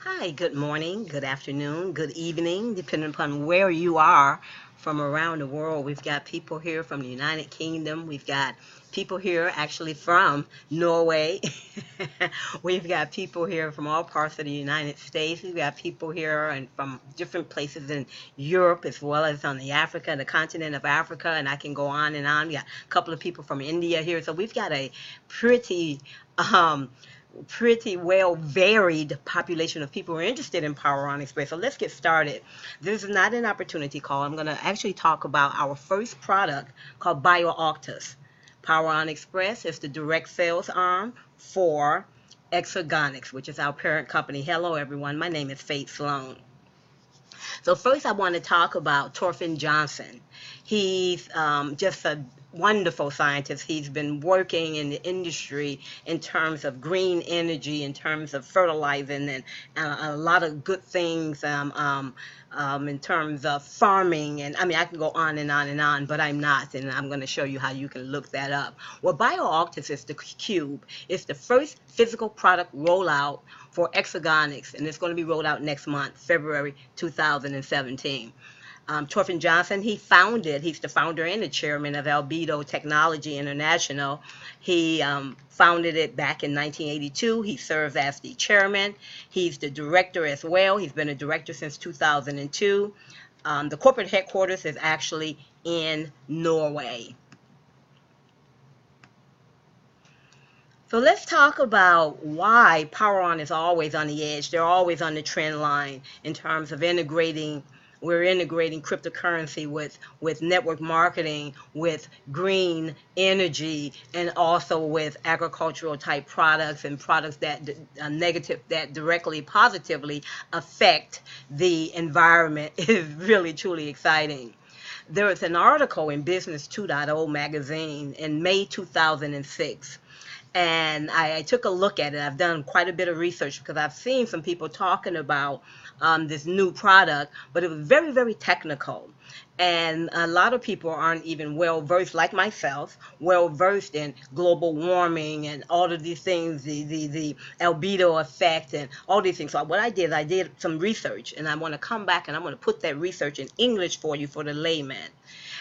Hi, good morning, good afternoon, good evening, depending upon where you are from around the world. We've got people here from the United Kingdom. We've got people here actually from Norway. We've got people here from all parts of the United States. We've got people here and from different places in Europe as well as on the continent of Africa, and I can go on and on. We got a couple of people from India here. So we've got a pretty um, pretty well varied population of people who are interested in Power On Xpress. So let's get started. This is not an opportunity call. I'm going to actually talk about our first product called BioAuctus. Power On Xpress is the direct sales arm for Exergonix, which is our parent company. Hello, everyone. My name is Faith Sloan. So first I want to talk about Torfin Johnson. He's just a wonderful scientist. He's been working in the industry in terms of green energy, in terms of fertilizing, and a lot of good things in terms of farming. And I mean, I can go on and on and on, but I'm not, and I'm going to show you how you can look that up. Well, BioAuctus is the cube. It's the first physical product rollout for Exergonix, and it's going to be rolled out next month, February 2017. Torfin Johnson, he's the founder and the chairman of Albedo Technology International. He founded it back in 1982. He serves as the chairman. He's the director as well. He's been a director since 2002. The corporate headquarters is actually in Norway. So let's talk about why Power On is always on the edge. They're always on the trend line in terms of integrating. We're integrating cryptocurrency with network marketing, with green energy, and also with agricultural type products and products that that directly, positively affect the environment. It is really, truly exciting. There was an article in Business 2.0 magazine in May 2006. And I took a look at it. I've done quite a bit of research because I've seen some people talking about this new product, but it was very, very technical. And a lot of people aren't even well versed, like myself, well versed in global warming and all of these things, the albedo effect and all these things. So what I did some research, and I want to come back and I'm going to put that research in English for you, for the layman.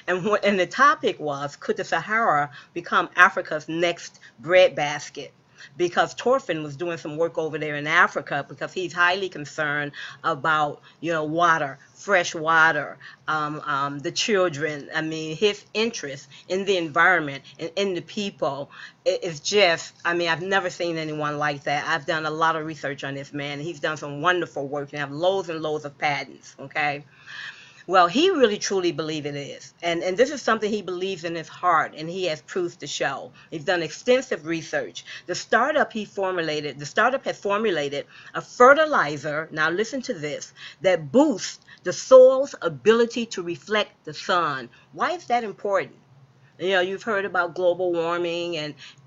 And the topic was, could the Sahara become Africa's next breadbasket? Because Torfin was doing some work over there in Africa because he's highly concerned about, water, fresh water, the children. I mean, his interest in the environment and in the people is just, I mean, I've never seen anyone like that. I've done a lot of research on this man. He's done some wonderful work and have loads and loads of patents, okay? Well, he really truly believes it is. And this is something he believes in his heart, and he has proof to show. He's done extensive research. The startup has formulated a fertilizer, now listen to this, that boosts the soil's ability to reflect the sun. Why is that important? You've heard about global warming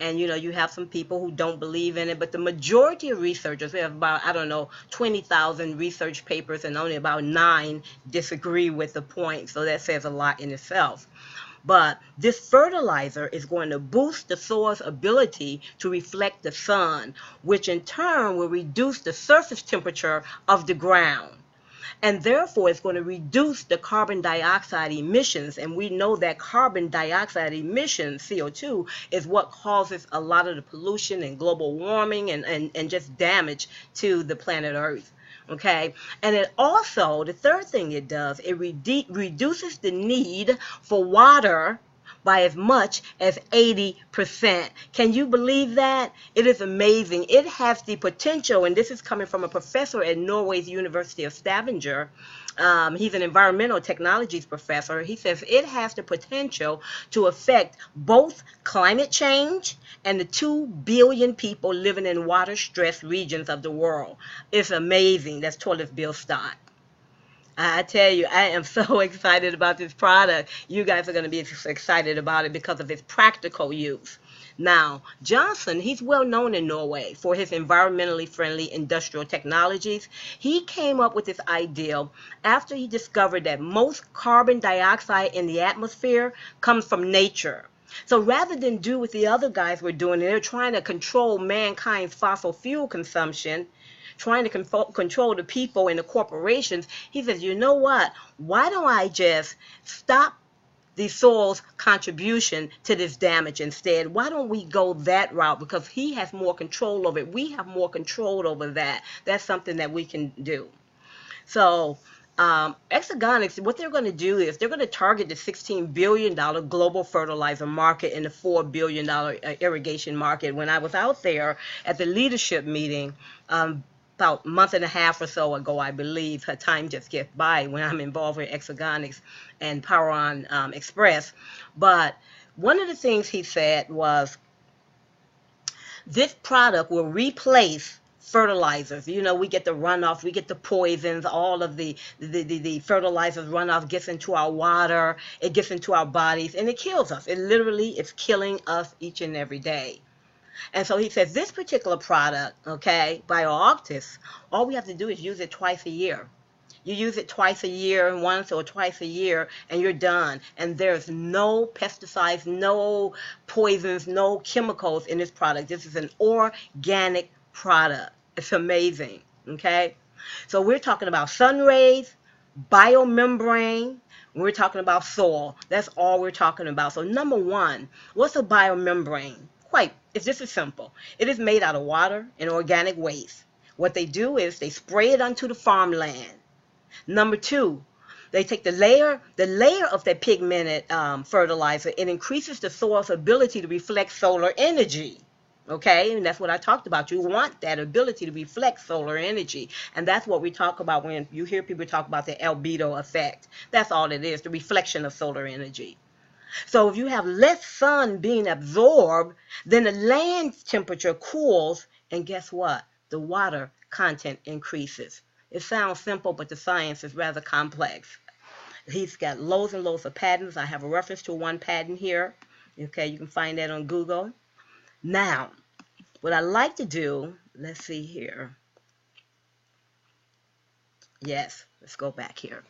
and you have some people who don't believe in it, but the majority of researchers, we have about, 20,000 research papers, and only about 9 disagree with the point. So that says a lot in itself. But this fertilizer is going to boost the soil's ability to reflect the sun, which in turn will reduce the surface temperature of the ground. And therefore, it's going to reduce the carbon dioxide emissions. And we know that carbon dioxide emissions, CO2, is what causes a lot of the pollution and global warming and just damage to the planet Earth. Okay, and it also, the third thing it does, it reduces the need for water by as much as 80%. Can you believe that? It is amazing. It has the potential, and this is coming from a professor at Norway's University of Stavanger. He's an environmental technologies professor. He says it has the potential to affect both climate change and the 2 billion people living in water-stressed regions of the world. It's amazing. That's Toilet Bill Stott. I tell you, I am so excited about this product. You guys are going to be excited about it because of its practical use. Now, Johnson, he's well known in Norway for his environmentally friendly industrial technologies. He came up with this idea after he discovered that most carbon dioxide in the atmosphere comes from nature. So rather than do what the other guys were doing, they're trying to control mankind's fossil fuel consumption trying to control the people and the corporations, he says, you know what? Why don't I just stop the soil's contribution to this damage instead? Why don't we go that route? Because he has more control over it. We have more control over that. That's something that we can do. So Exergonix, what they're going to do is they're going to target the $16 billion global fertilizer market and the $4 billion irrigation market. When I was out there at the leadership meeting about a month and a half or so ago, I believe, her time just gets by when I'm involved with Exergonix and Power On Xpress. But one of the things he said was this product will replace fertilizers. You know, we get the runoff, we get the poisons, all of the fertilizers runoff gets into our water, it gets into our bodies, and it kills us. It literally is killing us each and every day. And so he says this particular product, okay, BioAuctus, all we have to do is use it twice a year. You use it twice a year, once or twice a year, and you're done. And there's no pesticides, no poisons, no chemicals in this product. This is an organic product. It's amazing, okay? So we're talking about sun rays, biomembrane, we're talking about soil. That's all we're talking about. So number one, what's a biomembrane? It's just as simple. It is made out of water and organic waste. What they do is they spray it onto the farmland. Number two, they take the layer of that pigmented fertilizer. It increases the soil's ability to reflect solar energy. Okay, and that's what I talked about. You want that ability to reflect solar energy. And that's what we talk about when you hear people talk about the albedo effect. That's all it is, the reflection of solar energy. So if you have less sun being absorbed, then the land's temperature cools, and guess what? The water content increases. It sounds simple, but the science is rather complex. He's got loads and loads of patents. I have a reference to one patent here. Okay, you can find that on Google. Now, what I like to do, let's see here. Yes, let's go back here.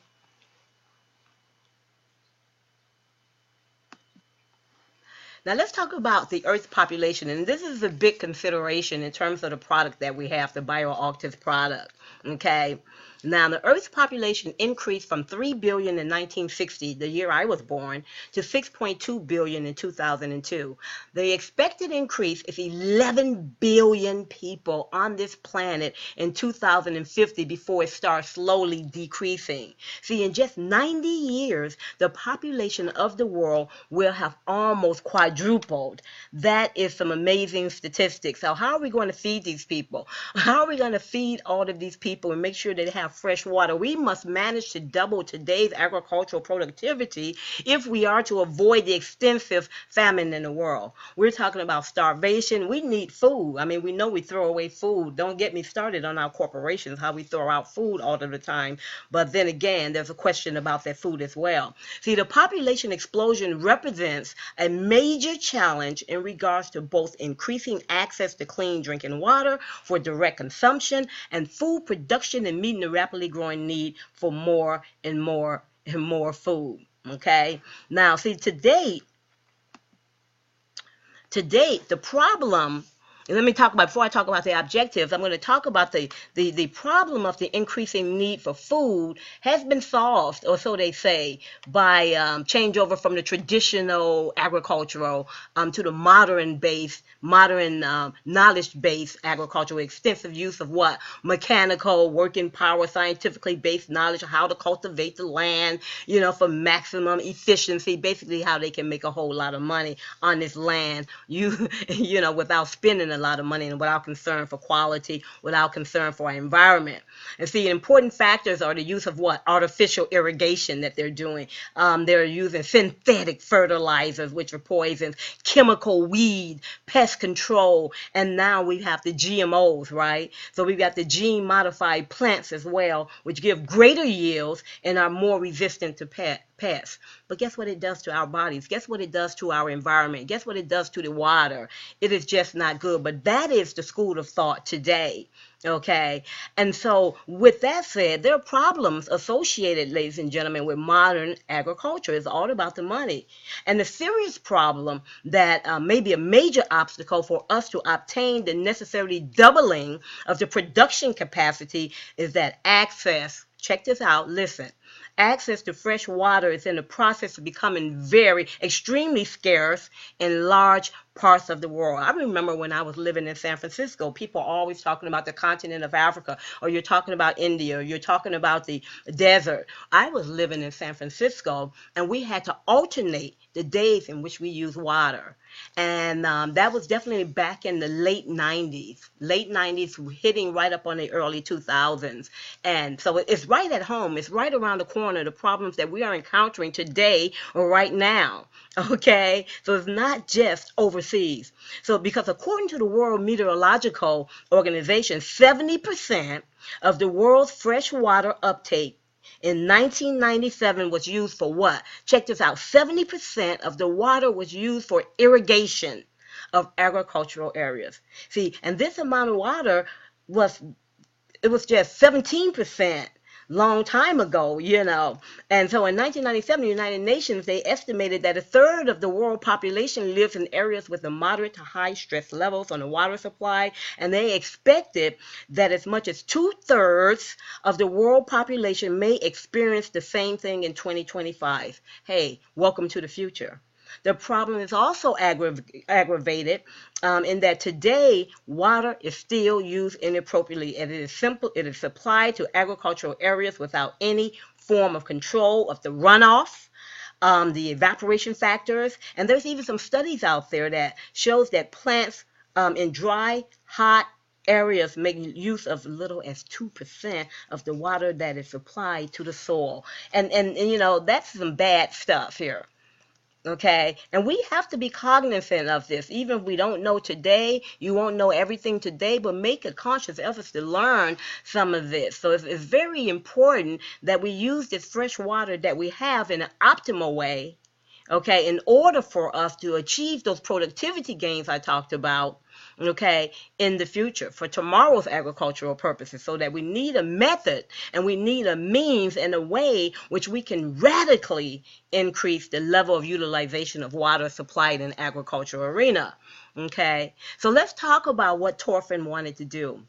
Now let's talk about the Earth's population, and this is a big consideration in terms of the product that we have, the BioAuctus product, okay? Now, the Earth's population increased from 3 billion in 1960, the year I was born, to 6.2 billion in 2002. The expected increase is 11 billion people on this planet in 2050 before it starts slowly decreasing. See, in just 90 years, the population of the world will have almost quadrupled. That is some amazing statistics. So how are we going to feed these people? How are we going to feed all of these people and make sure they have fresh water? We must manage to double today's agricultural productivity if we are to avoid the extensive famine in the world. We're talking about starvation. We need food. I mean, we know we throw away food. Don't get me started on our corporations, how we throw out food all of the time. But then again, there's a question about that food as well. See, the population explosion represents a major challenge in regards to both increasing access to clean drinking water for direct consumption and food production and meeting the rapidly growing need for more and more and more food. Okay, now see, to date the problem, and let me talk about, before I talk about the objectives, I'm going to talk about the problem of the increasing need for food has been solved, or so they say, by changeover from the traditional agricultural to the modern knowledge-based agricultural, extensive use of what? Mechanical, working power, scientifically based knowledge of how to cultivate the land, you know, for maximum efficiency, basically how they can make a whole lot of money on this land, you know, without spending a lot of money and without concern for quality, without concern for our environment. And see, important factors are the use of what? Artificial irrigation that they're doing. They're using synthetic fertilizers, which are poisons, chemical weed, pest control, and now we have the GMOs, right? So we've got the gene-modified plants as well, which give greater yields and are more resistant to pests. pests. But guess what it does to our bodies? Guess what it does to our environment? Guess what it does to the water? It is just not good. But that is the school of thought today. Okay, and so with that said, there are problems associated, ladies and gentlemen, with modern agriculture. It's all about the money. And the serious problem that may be a major obstacle for us to obtain the necessary doubling of the production capacity is that access, check this out, listen, access to fresh water is in the process of becoming extremely scarce in large parts of the world. I remember when I was living in San Francisco, people are always talking about the continent of Africa, or you're talking about India, or you're talking about the desert. I was living in San Francisco, and we had to alternate the days in which we use water. And that was definitely back in the late 90s, hitting right up on the early 2000s. And so it's right at home. It's right around the corner, the problems that we are encountering today or right now. Okay, so it's not just overseas. So because according to the World Meteorological Organization, 70% of the world's freshwater uptake in 1997 was used for what? Check this out. 70% of the water was used for irrigation of agricultural areas. See, and this amount of water was just 17% long time ago, And so in 1997, the United Nations, they estimated that a third of the world population lives in areas with a moderate to high stress levels on the water supply, and they expected that as much as 2/3 of the world population may experience the same thing in 2025. Hey, welcome to the future. The problem is also aggravated in that today water is still used inappropriately, and it is supplied to agricultural areas without any form of control of the runoff, the evaporation factors, and there's even some studies out there that shows that plants in dry, hot areas make use of as little as 2% of the water that is supplied to the soil, and that's some bad stuff here. Okay, and we have to be cognizant of this. Even if we don't know today, you won't know everything today, but make a conscious effort to learn some of this. So it's very important that we use this fresh water that we have in an optimal way, okay, in order for us to achieve those productivity gains I talked about, okay, in the future for tomorrow's agricultural purposes. So that we need a method and we need a means and a way which we can radically increase the level of utilization of water supplied in agricultural arena. Okay, so let's talk about what Thorfinn wanted to do.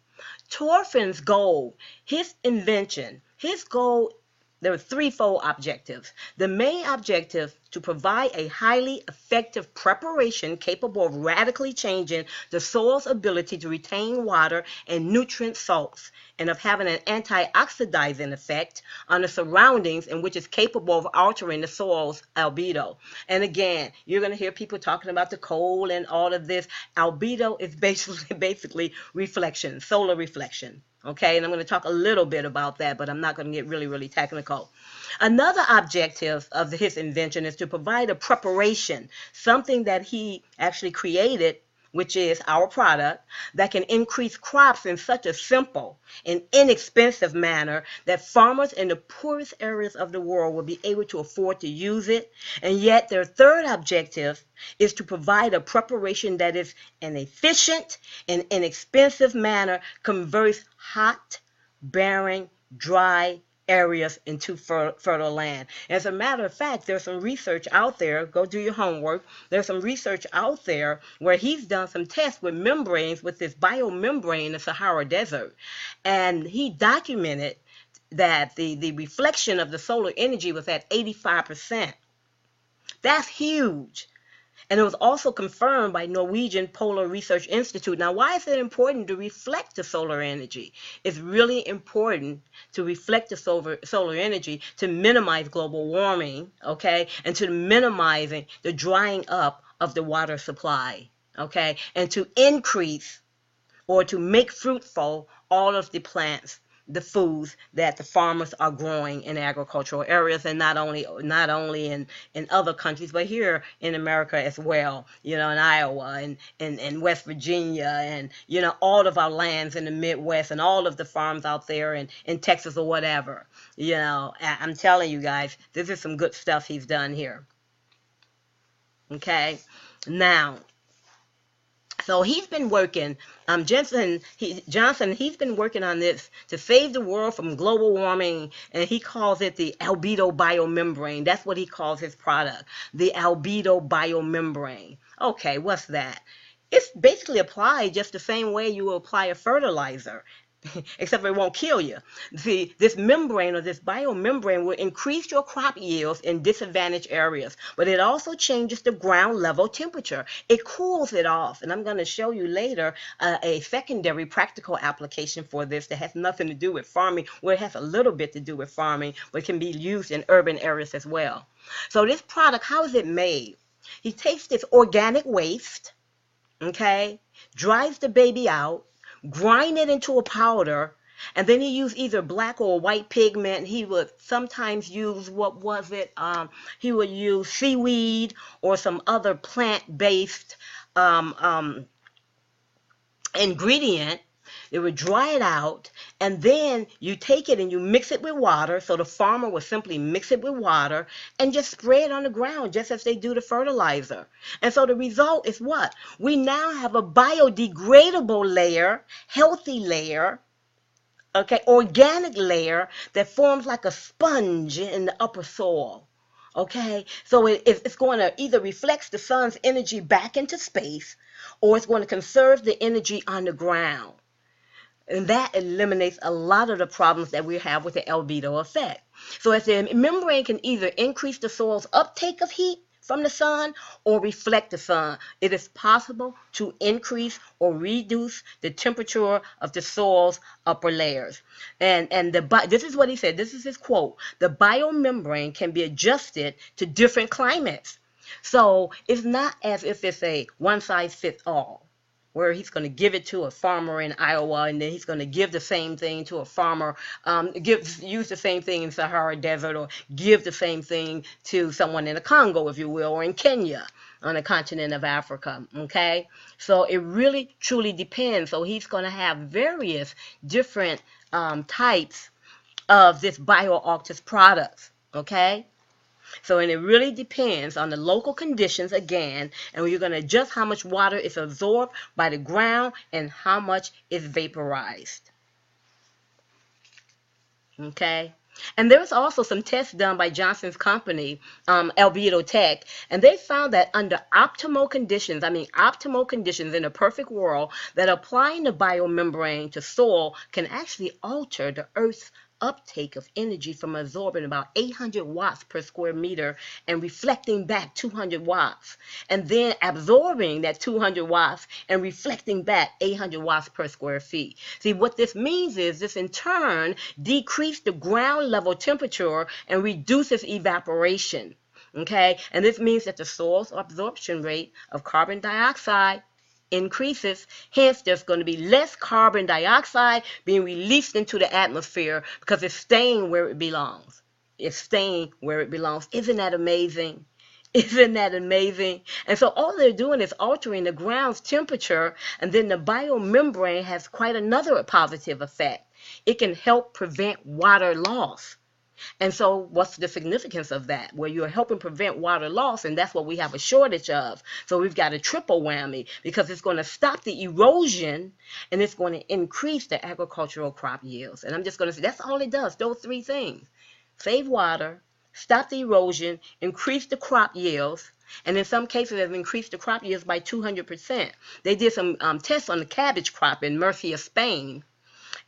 Thorfinn's goal, his invention, his goal, there were threefold objectives. The main objective, to provide a highly effective preparation capable of radically changing the soil's ability to retain water and nutrient salts, and of having an antioxidizing effect on the surroundings, in which is capable of altering the soil's albedo. And again, you're going to hear people talking about the cold and all of this. Albedo is basically reflection, solar reflection. Okay, and I'm going to talk a little bit about that, but I'm not going to get really technical. Another objective of his invention is to provide a preparation, something that he actually created, which is our product, that can increase crops in such a simple and inexpensive manner that farmers in the poorest areas of the world will be able to afford to use it. And yet their third objective is to provide a preparation that is an efficient and inexpensive manner, converts hot, barren, dry areas into fertile land. As a matter of fact, there's some research out there, go do your homework, there's some research out there where he's done some tests with membranes, with this biomembrane in the Sahara Desert, and he documented that the reflection of the solar energy was at 85%. That's huge. And it was also confirmed by Norwegian Polar Research Institute. Now, why is it important to reflect the solar energy? It's really important to reflect the solar energy to minimize global warming, okay, and to minimizing the drying up of the water supply, okay, and to increase or to make fruitful all of the plants the foods that the farmers are growing in agricultural areas, and not only in other countries, but here in America as well, in Iowa and West Virginia, and all of our lands in the Midwest, and all of the farms out there in Texas or whatever. I'm telling you guys, this is some good stuff he's done here. Okay, now, so he's been working, Johnson, he's been working on this to save the world from global warming, and he calls it the Albedo biomembrane. That's what he calls his product, the Albedo biomembrane. Okay, what's that? It's basically applied just the same way you will apply a fertilizer, except it won't kill you. See, this membrane, or this biomembrane, will increase your crop yields in disadvantaged areas, but it also changes the ground level temperature. It cools it off, and I'm going to show you later a secondary practical application for this that has nothing to do with farming. Well, it has a little bit to do with farming, but can be used in urban areas as well. So this product, how is it made? He takes this organic waste, okay, dries the baby out, grind it into a powder, and then he used either black or white pigment. He would sometimes use, he would use seaweed or some other plant-based ingredient. They would dry it out, and then you take it and you mix it with water. So the farmer would simply mix it with water and just spray it on the ground, just as they do the fertilizer. And so the result is what? We now have a biodegradable layer, healthy layer, okay, organic layer that forms like a sponge in the upper soil. Okay, so it's going to either reflect the sun's energy back into space, or it's going to conserve the energy on the ground. And that eliminates a lot of the problems that we have with the albedo effect. So as the membrane can either increase the soil's uptake of heat from the sun or reflect the sun, it is possible to increase or reduce the temperature of the soil's upper layers. And this is what he said. This is his quote. The biomembrane can be adjusted to different climates. So it's not as if it's a one-size-fits-all, where he's going to give it to a farmer in Iowa, and then he's going to give the same thing to a farmer, use the same thing in Sahara Desert, or give the same thing to someone in the Congo, if you will, or in Kenya, on the continent of Africa, okay? So it really, truly depends. So he's going to have various different types of this BioAuctus products, okay? So, and it really depends on the local conditions again, and you're going to adjust how much water is absorbed by the ground and how much is vaporized. Okay? And there was also some tests done by Johnson's company, Albedo Tech, and they found that under optimal conditions in a perfect world, that applying the biomembrane to soil can actually alter the Earth's uptake of energy from absorbing about 800 watts per square meter and reflecting back 200 watts, and then absorbing that 200 watts and reflecting back 800 watts per square feet. See, what this means is this in turn decreases the ground level temperature and reduces evaporation. Okay, and this means that the soil's absorption rate of carbon dioxide increases. Hence, there's going to be less carbon dioxide being released into the atmosphere because it's staying where it belongs. It's staying where it belongs. Isn't that amazing? Isn't that amazing? And so all they're doing is altering the ground's temperature, and then the biomembrane has quite another positive effect. It can help prevent water loss. And so what's the significance of that? Well, you're helping prevent water loss, and that's what we have a shortage of. So we've got a triple whammy, because it's going to stop the erosion and it's going to increase the agricultural crop yields. And I'm just going to say that's all it does, those three things. Save water, stop the erosion, increase the crop yields, and in some cases have increased the crop yields by 200%. They did some tests on the cabbage crop in Murcia, Spain,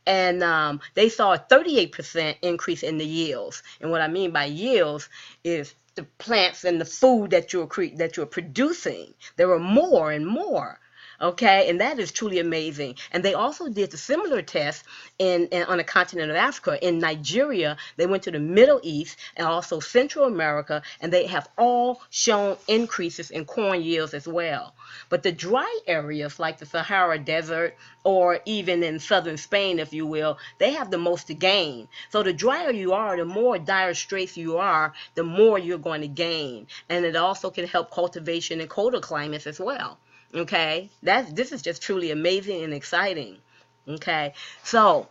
and they saw a 38% increase in the yields. And what I mean by yields is the plants and the food that you're producing. There were more and more Okay, and that is truly amazing. And they also did a similar test on the continent of Africa. In Nigeria, they went to the Middle East and also Central America, and they have all shown increases in corn yields as well. But the dry areas like the Sahara Desert, or even in southern Spain, if you will, they have the most to gain. So the drier you are, the more dire straits you are, the more you're going to gain. And it also can help cultivation in colder climates as well. Okay, this is just truly amazing and exciting. Okay, so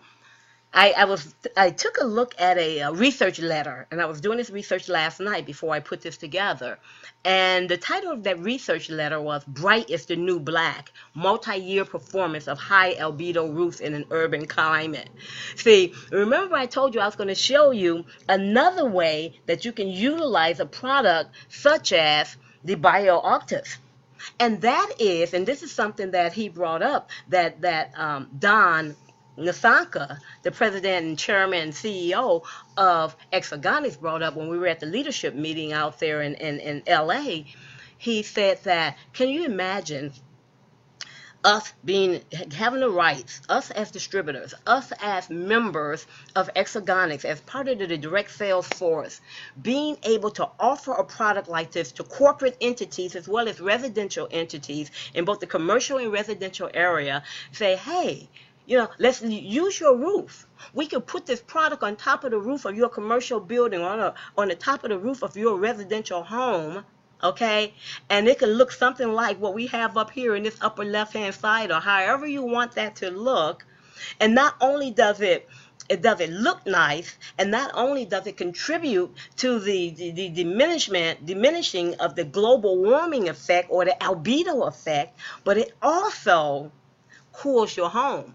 I took a look at a research letter, and I was doing this research last night before I put this together. And the title of that research letter was "Bright is the New Black: Multi-Year Performance of High Albedo Roofs in an Urban Climate." See, remember I told you I was going to show you another way that you can utilize a product such as the BioAuctus. And that is, and this is something that he brought up, that Don Nasanka, the president and chairman and CEO of Exergonix, brought up when we were at the leadership meeting out there in LA. He said that, can you imagine us having the rights, us as distributors, us as members of Exergonix, as part of the direct sales force, being able to offer a product like this to corporate entities as well as residential entities in both the commercial and residential area, say, hey, let's use your roof. We could put this product on top of the roof of your commercial building, on the top of the roof of your residential home. Okay, and it can look something like what we have up here in this upper left hand side, or however you want that to look. And not only does it look nice, and not only does it contribute to the diminishing of the global warming effect or the albedo effect, but it also cools your home.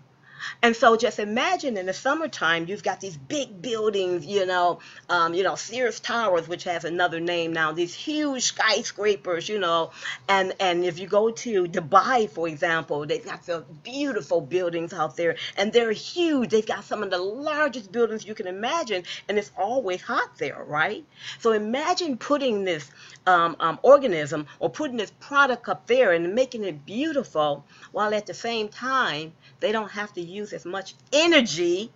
And so just imagine in the summertime, you've got these big buildings, Sears Towers, which has another name now, these huge skyscrapers, and if you go to Dubai, for example, they've got some beautiful buildings out there, and they're huge. They've got some of the largest buildings you can imagine, and it's always hot there, right? So imagine putting this organism or putting this product up there and making it beautiful, while at the same time, they don't have to use as much energy,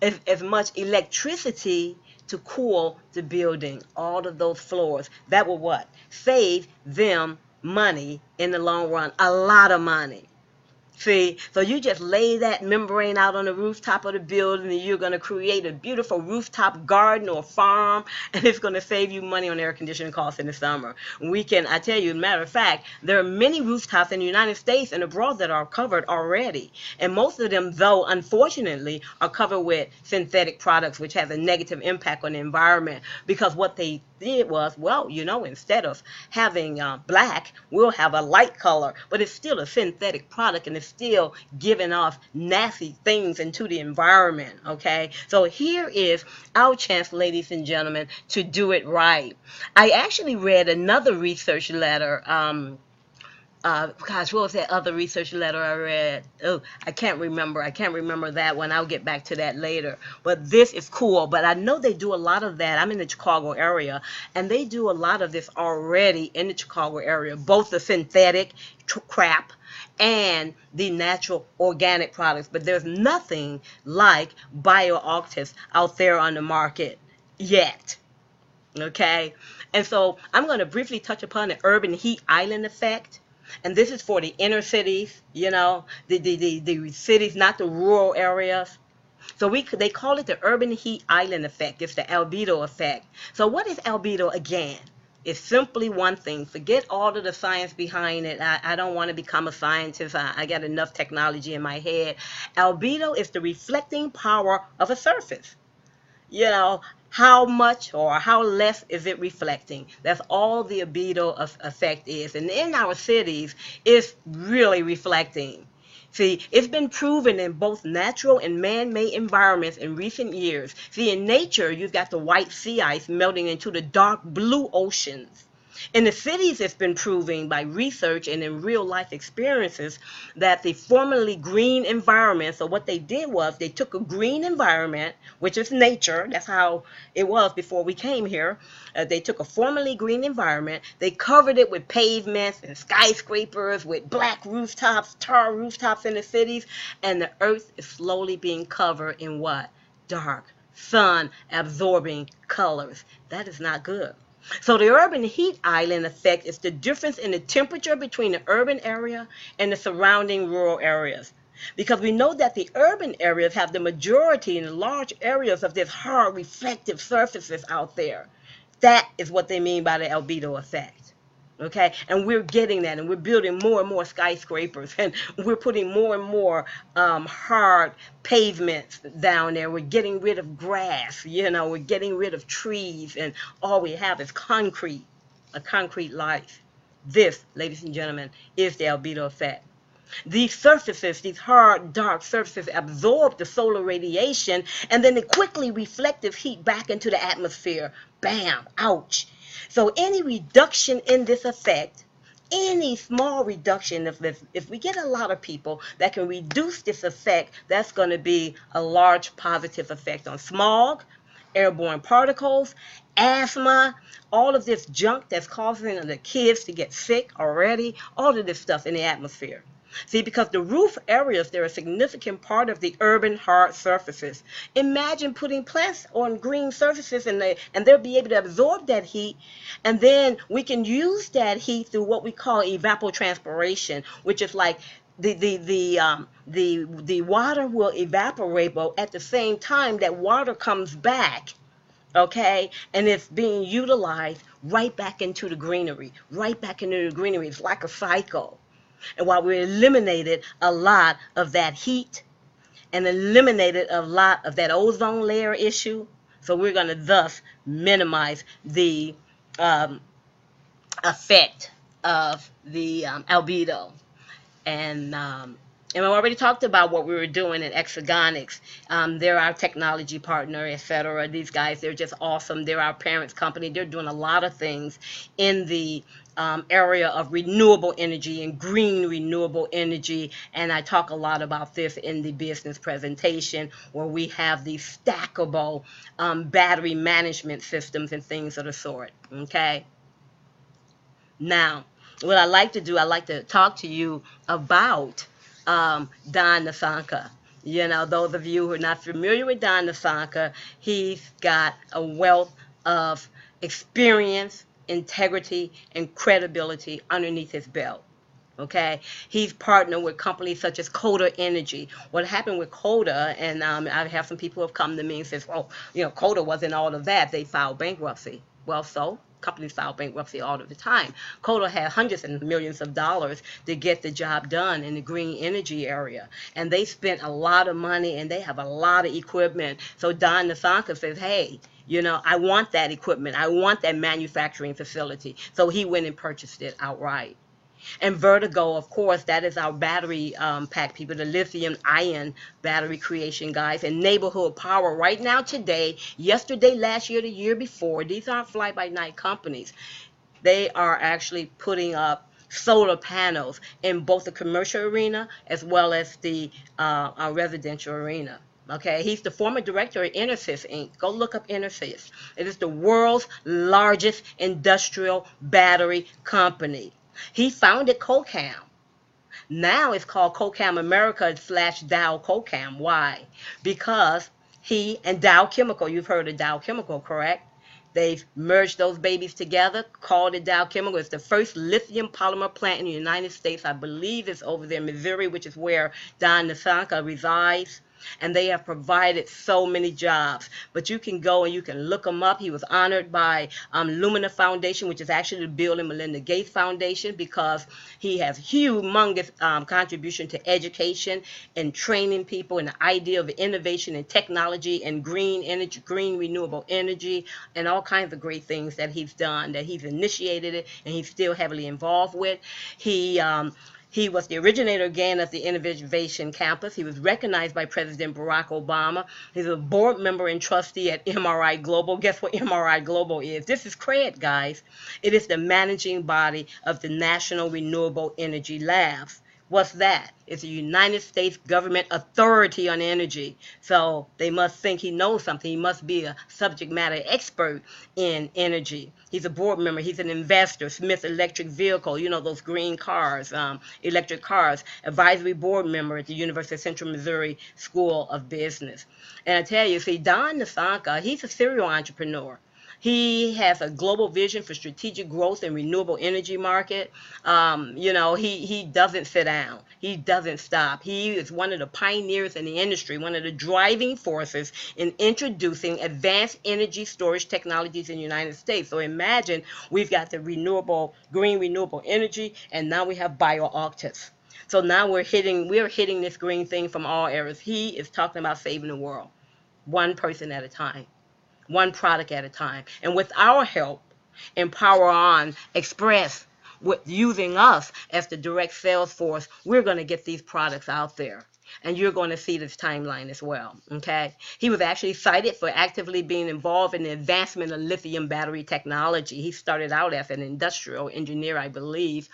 as much electricity to cool the building, all of those floors. That will what? Save them money in the long run, a lot of money. See, so you just lay that membrane out on the rooftop of the building, and you're going to create a beautiful rooftop garden or farm, and it's going to save you money on air conditioning costs in the summer. I tell you, as a matter of fact, there are many rooftops in the United States and abroad that are covered already. And most of them, though, unfortunately, are covered with synthetic products, which has a negative impact on the environment, because what they did was, instead of having black, we'll have a light color, but it's still a synthetic product, and it's still giving off nasty things into the environment. Okay, so here is our chance, ladies and gentlemen, to do it right. I actually read another research letter. What was that other research letter I read? Oh, I can't remember that one. I'll get back to that later. But this is cool. But I know they do a lot of that. I'm in the Chicago area, and they do a lot of this already in the Chicago area, both the synthetic crap and the natural organic products. But there's nothing like BioAuctus out there on the market yet. Okay? And so I'm going to briefly touch upon the urban heat island effect. And this is for the inner cities, the cities, not the rural areas. So they call it the urban heat island effect. It's the albedo effect. So what is albedo again? It's simply one thing. Forget all of the science behind it. I don't want to become a scientist. I got enough technology in my head. Albedo is the reflecting power of a surface. How much or how less is it reflecting? That's all the albedo effect is. And in our cities, it's really reflecting. See, it's been proven in both natural and man-made environments in recent years. See, in nature, you've got the white sea ice melting into the dark blue oceans. In the cities, it's been proving by research and in real life experiences that the formerly green environment, so what they did was they took a green environment, which is nature, that's how it was before we came here. They took a formerly green environment, they covered it with pavements and skyscrapers with black rooftops, tar rooftops in the cities, and the earth is slowly being covered in what? Dark, sun absorbing colors. That is not good. So the urban heat island effect is the difference in the temperature between the urban area and the surrounding rural areas. Because we know that the urban areas have the majority in large areas of this hard reflective surfaces out there. That is what they mean by the albedo effect. Okay, and we're getting that, and we're building more and more skyscrapers, and we're putting more and more hard pavements down there. We're getting rid of grass, we're getting rid of trees, and all we have is concrete, a concrete life. This, ladies and gentlemen, is the albedo effect. These surfaces, these hard, dark surfaces, absorb the solar radiation, and then they quickly reflect this heat back into the atmosphere. Bam! Ouch! So any reduction in this effect, any small reduction of this, if we get a lot of people that can reduce this effect, that's going to be a large positive effect on smog, airborne particles, asthma, all of this junk that's causing the kids to get sick already, all of this stuff in the atmosphere. See, because the roof areas, they're a significant part of the urban hard surfaces. Imagine putting plants on green surfaces and they'll be able to absorb that heat, and then we can use that heat through what we call evapotranspiration, which is like the water will evaporate, but at the same time that water comes back, okay, and it's being utilized right back into the greenery, right back into the greenery. It's like a cycle. And while we eliminated a lot of that heat and eliminated a lot of that ozone layer issue, so we're going to thus minimize the effect of the albedo. And we already talked about what we were doing in Exergonix. They're our technology partner, etc. These guys, they're just awesome. They're our parents company. They're doing a lot of things in the area of renewable energy and green renewable energy. And I talk a lot about this in the business presentation, where we have these stackable battery management systems and things of the sort. Okay. Now, what I like to do, I like to talk to you about Don Nasanka. Those of you who are not familiar with Don Nasanka, he's got a wealth of experience, integrity, and credibility underneath his belt. Okay, he's partnered with companies such as Coda Energy. What happened with Coda, and I have some people who have come to me and says, well, Coda wasn't all of that. They filed bankruptcy. Well, so companies file bankruptcy all of the time. Coda had hundreds of millions of dollars to get the job done in the green energy area. And they spent a lot of money, and they have a lot of equipment. So Don Nasanka says, hey, I want that equipment. I want that manufacturing facility. So he went and purchased it outright. And Vertigo, of course, that is our battery pack people, the lithium ion battery creation guys, and Neighborhood Power right now, today, yesterday, last year, the year before. These aren't fly-by-night companies. They are actually putting up solar panels in both the commercial arena as well as the residential arena. Okay, he's the former director of Intersys Inc. Go look up Intersys. It is the world's largest industrial battery company. He founded CoCam. Now it's called CoCam America / Dow CoCam. Why? Because he and Dow Chemical, you've heard of Dow Chemical, correct? They've merged those babies together, called it Dow Chemical. It's the first lithium polymer plant in the United States. I believe it's over there in Missouri, which is where Don Nasanka resides. And they have provided so many jobs. But you can go and you can look him up. He was honored by Lumina Foundation, which is actually the Bill and Melinda Gates Foundation, because he has humongous contribution to education and training people and the idea of innovation and technology and green energy, green renewable energy, and all kinds of great things that he's done, that he's initiated it, and he's still heavily involved with. He was the originator again of the Innovation Campus. He was recognized by President Barack Obama. He's a board member and trustee at MRI Global. Guess what MRI Global is? This is cred, guys. It is the managing body of the National Renewable Energy Labs. What's that? It's a United States government authority on energy. So they must think he knows something. He must be a subject matter expert in energy. He's a board member. He's an investor. Smith Electric Vehicle, you know, those green cars, electric cars. Advisory board member at the University of Central Missouri School of Business. And I tell you, see, Don Nasanka, he's a serial entrepreneur. He has a global vision for strategic growth in renewable energy market. He doesn't sit down. He doesn't stop. He is one of the pioneers in the industry, one of the driving forces in introducing advanced energy storage technologies in the United States. So imagine we've got the green renewable energy, and now we have BioAuctus. So now we're hitting this green thing from all areas. He is talking about saving the world, one person at a time, one product at a time. And with our help in Power On Xpress, with using us as the direct sales force, we're going to get these products out there. And you're going to see this timeline as well, okay? He was actually cited for actively being involved in the advancement of lithium battery technology. He started out as an industrial engineer, I believe,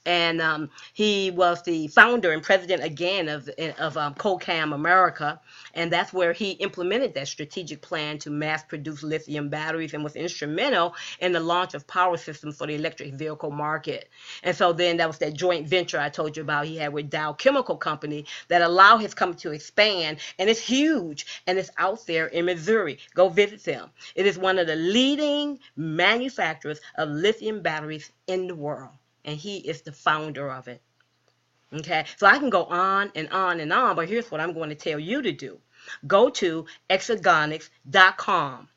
and he was the founder and president again of CoCam America, and that's where he implemented that strategic plan to mass produce lithium batteries and was instrumental in the launch of power systems for the electric vehicle market. And so then that was that joint venture I told you about he had with Dow Chemical Company that allowed his company to expand, and it's huge, and it's out there in Missouri. Go visit them. It is one of the leading manufacturers of lithium batteries in the world, and he is the founder of it. Okay, so I can go on and on and on, but here's what I'm going to tell you to do. Go to Exergonix.com.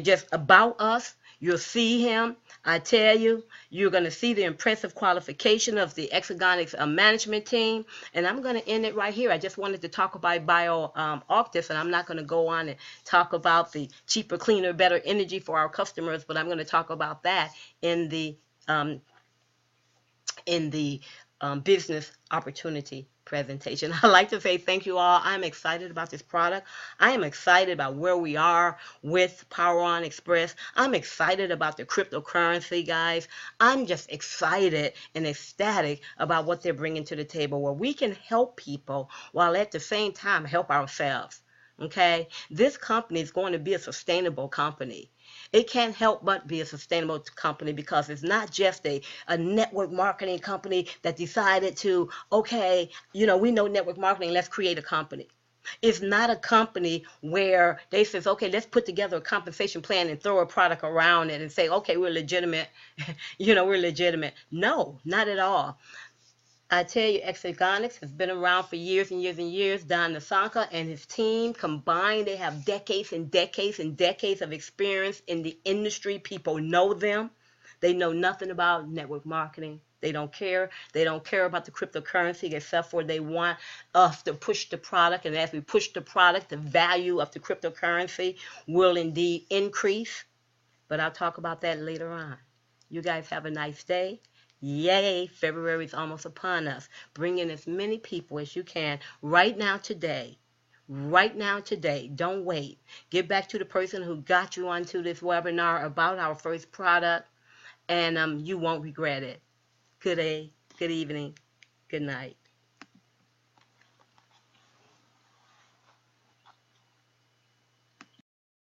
Just about us. You'll see him. I tell you, you're going to see the impressive qualification of the Exergonix management team. And I'm going to end it right here. I just wanted to talk about BioAuctus, and I'm not going to go on and talk about the cheaper, cleaner, better energy for our customers, but I'm going to talk about that in the business opportunity presentation. I'd like to say thank you all. I'm excited about this product. I am excited about where we are with Power On Xpress. I'm excited about the cryptocurrency, guys. I'm just excited and ecstatic about what they're bringing to the table, where we can help people while at the same time help ourselves. Okay? This company is going to be a sustainable company. It can't help but be a sustainable company because it's not just a network marketing company that decided to, okay, we know network marketing, let's create a company. It's not a company where they says, okay, let's put together a compensation plan and throw a product around it and say, okay, we're legitimate, we're legitimate. No, not at all. I tell you, Exergonix has been around for years and years and years. Don Nasanka and his team combined, they have decades and decades and decades of experience in the industry. People know them. They know nothing about network marketing. They don't care. They don't care about the cryptocurrency except for they want us to push the product. And as we push the product, the value of the cryptocurrency will indeed increase. But I'll talk about that later on. You guys have a nice day. Yay, February is almost upon us. Bring in as many people as you can right now today. Right now today. Don't wait. Get back to the person who got you onto this webinar about our first product, and you won't regret it. Good day, good evening, good night.